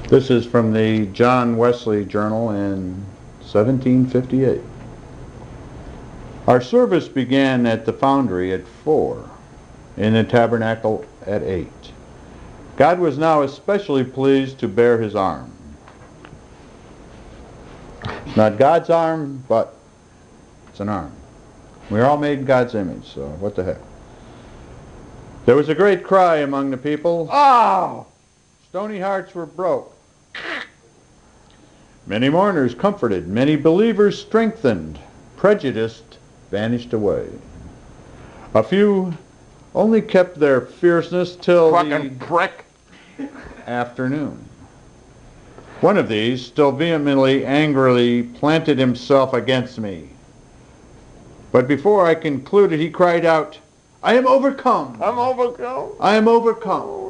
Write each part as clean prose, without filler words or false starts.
This is from the John Wesley Journal in 1758. Our service began at the foundry at 4, in the tabernacle at 8. God was now especially pleased to bear his arm. Not God's arm, but it's an arm. We're all made in God's image, so what the heck. There was a great cry among the people. Oh! Stony hearts were broke. Many mourners comforted, many believers strengthened, prejudiced vanished away. A few only kept their fierceness till fucking prick afternoon. One of these, still vehemently, angrily, planted himself against me. But before I concluded, he cried out, I am overcome. I'm overcome. I am overcome.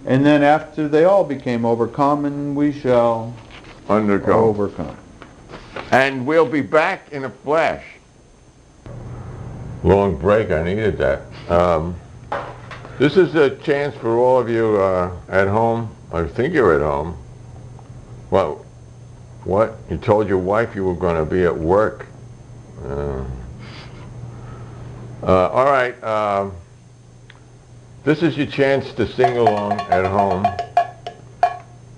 And then after they all became overcome, and we shall overcome. And we'll be back in a flash. Long break, I needed that. This is a chance for all of you at home. I think you're at home. Well, what? You told your wife you were going to be at work. All right. This is your chance to sing along at home.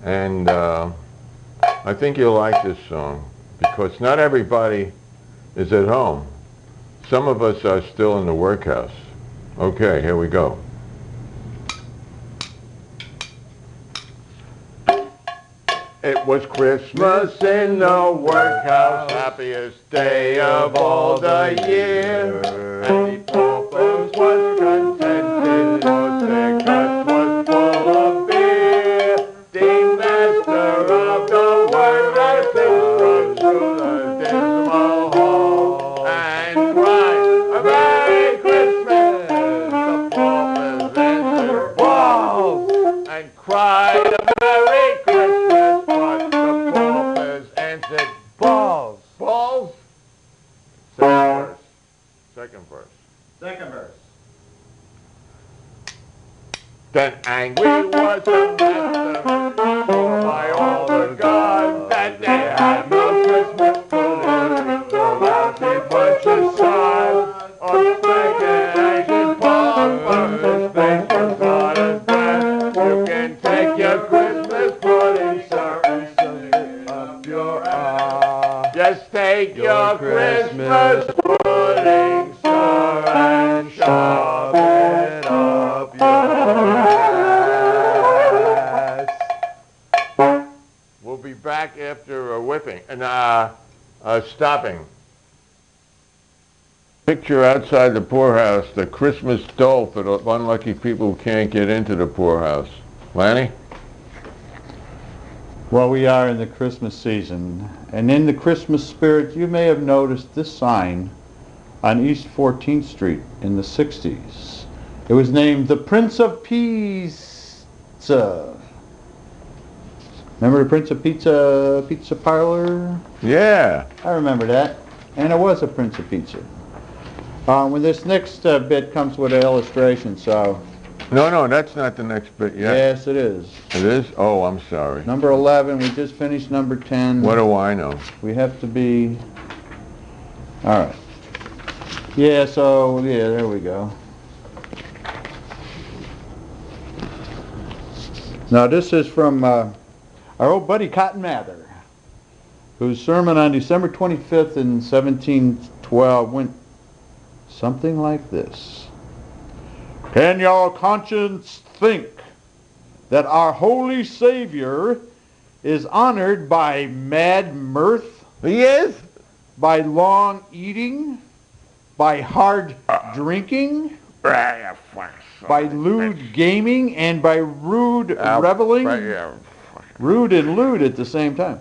And I think you'll like this song because not everybody is at home. Some of us are still in the workhouse. Okay, here we go. It was Christmas in the workhouse, happiest day of all the year. And the pauper was contented, for their gut was full of beer. The master of the workhouse strode through the dismal hall and cried, a Merry Christmas! The paupers answered, balls! And cried, a Merry Christmas! But the paupers answered, balls! Balls? Second verse. Second verse. Then angry was the master, for by all the gods that they had no Christmas pudding, no lousy bunch of sods, or spanking Asian paupers, his face was hot as breath. You can take your Christmas pudding, sir, and shove it up your ass. Just take your Christmas pudding, sir, and shove it up your ass. We'll be back after a whipping and stopping. Picture outside the poorhouse, the Christmas dole for the unlucky people who can't get into the poorhouse. Lanny? Well, we are in the Christmas season, and in the Christmas spirit, you may have noticed this sign on East 14th Street in the 60s. It was named the Prince of Pizza. Remember the Prince of Pizza parlor? Yeah. I remember that, and it was a Prince of Pizza. When this next bit comes with an illustration, so... No, that's not the next bit yet. Yes, it is. It is? Oh, I'm sorry. Number 11, we just finished number 10. What do I know? We have to be... All right. Yeah, so, yeah, there we go. Now, this is from our old buddy Cotton Maher, whose sermon on December 25th in 1712 went something like this. Can your conscience think that our holy Savior is honored by mad mirth? Yes. By long eating? By hard drinking? By lewd gaming? And by rude reveling? Rude and lewd at the same time.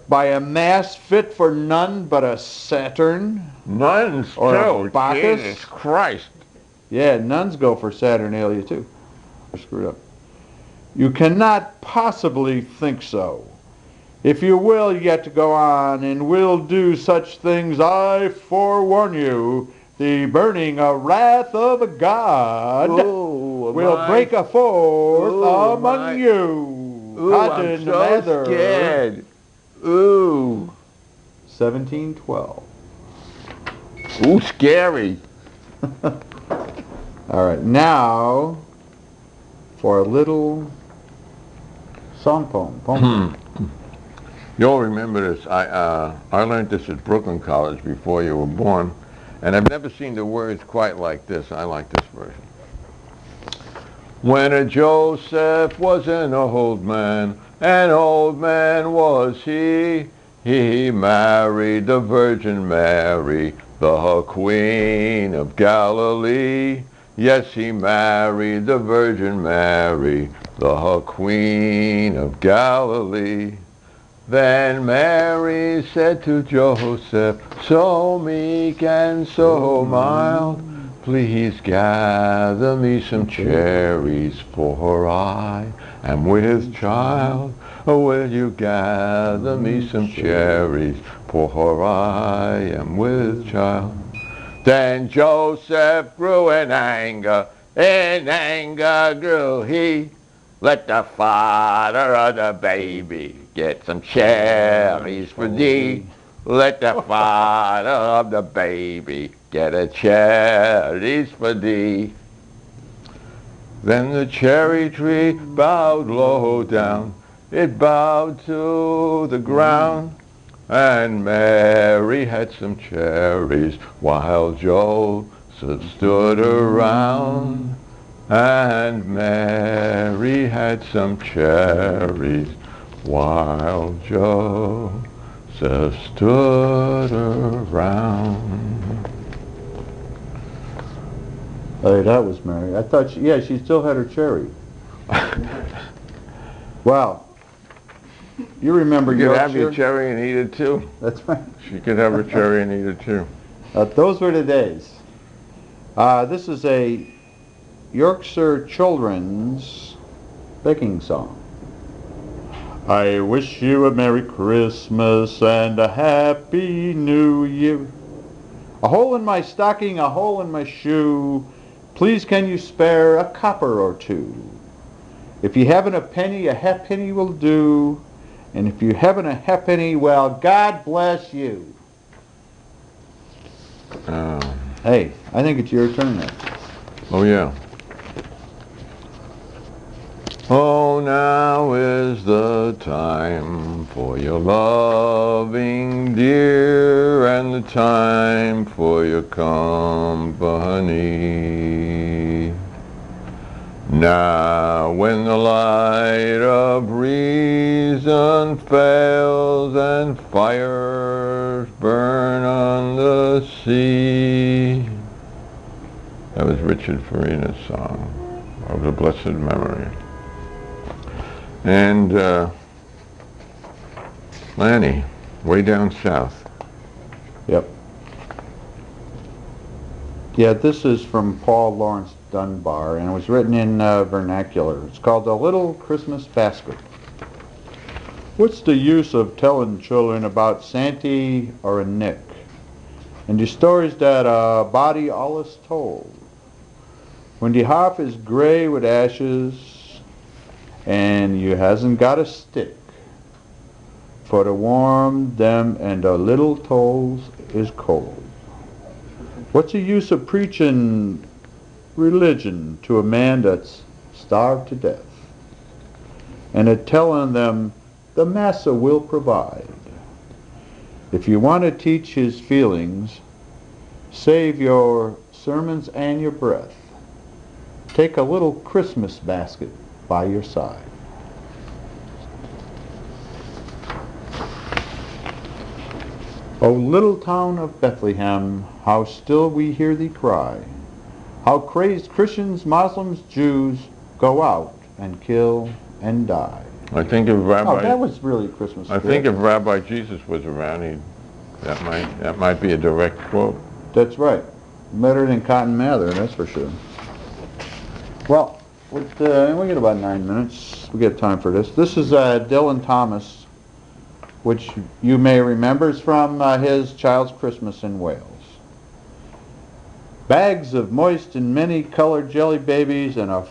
By a mass fit for none but a Saturn? Nuns or too. A Bacchus? Jesus Christ. Yeah, nuns go for Saturnalia too. They're screwed up. You cannot possibly think so. If you will yet to go on and will do such things, I forewarn you, the burning of wrath of God will break a forth among you. Ooh, Cotton I'm so Mather. scared. Ooh. 1712. Ooh, scary. All right, now for a little song poem. You'll remember this. I learned this at Brooklyn College before you were born, and I've never seen the words quite like this. I like this version. When a Joseph was an old man was he married the Virgin Mary, the Queen of Galilee. Yes, he married the Virgin Mary, the Queen of Galilee. Then Mary said to Joseph, so meek and so mild, please gather me some cherries, for I am with child. Oh, will you gather me some cherries, for I am with child. Then Joseph grew in anger grew he. Let the father of the baby get some cherries for thee. Let the father of the baby get a cherries for thee. Then the cherry tree bowed low down. It bowed to the ground. And Mary had some cherries while Joseph stood around. And Mary had some cherries while Joseph stood around. Oh, that was Mary. I thought, she still had her cherry. Wow. You remember You could Yorkshire? have your cherry and eat it too. That's right. She could have her cherry and eat it too. Those were the days. This is a Yorkshire children's baking song. I wish you a Merry Christmas and a Happy New Year. A hole in my stocking, a hole in my shoe. Please can you spare a copper or two? If you haven't a penny, a halfpenny will do. And if you haven't a halfpenny, well, God bless you. Hey, I think it's your turn now. Oh, yeah. Oh, now is the time for your loving dear, and the time for your company. Now when the light of reason fails and fires burn on the sea. That was Richard Farina's song of the blessed memory. And Lanny, way down south. Yep. Yeah, this is from Paul Lawrence Dunbar, and it was written in vernacular. It's called The Little Christmas Basket. What's the use of telling children about Santy or a Nick, and the stories that a body allus told? When the hearth is gray with ashes, and you hasn't got a stick for to warm them, and the little toes is cold. What's the use of preaching religion to a man that's starved to death, and a telling them the Massa will provide? If you want to teach his feelings, save your sermons and your breath. Take a little Christmas basket by your side. O little town of Bethlehem, how still we hear thee cry, how crazed Christians, Muslims, Jews go out and kill and die. I think if Rabbi... Oh, that was really Christmas. I think if Rabbi Jesus was around, that might be a direct quote. That's right. Better than Cotton Mather, that's for sure. Well, we get about 9 minutes. We get time for this. This is Dylan Thomas, which you may remember is from his Child's Christmas in Wales. bags of moist and many-colored jelly babies, and a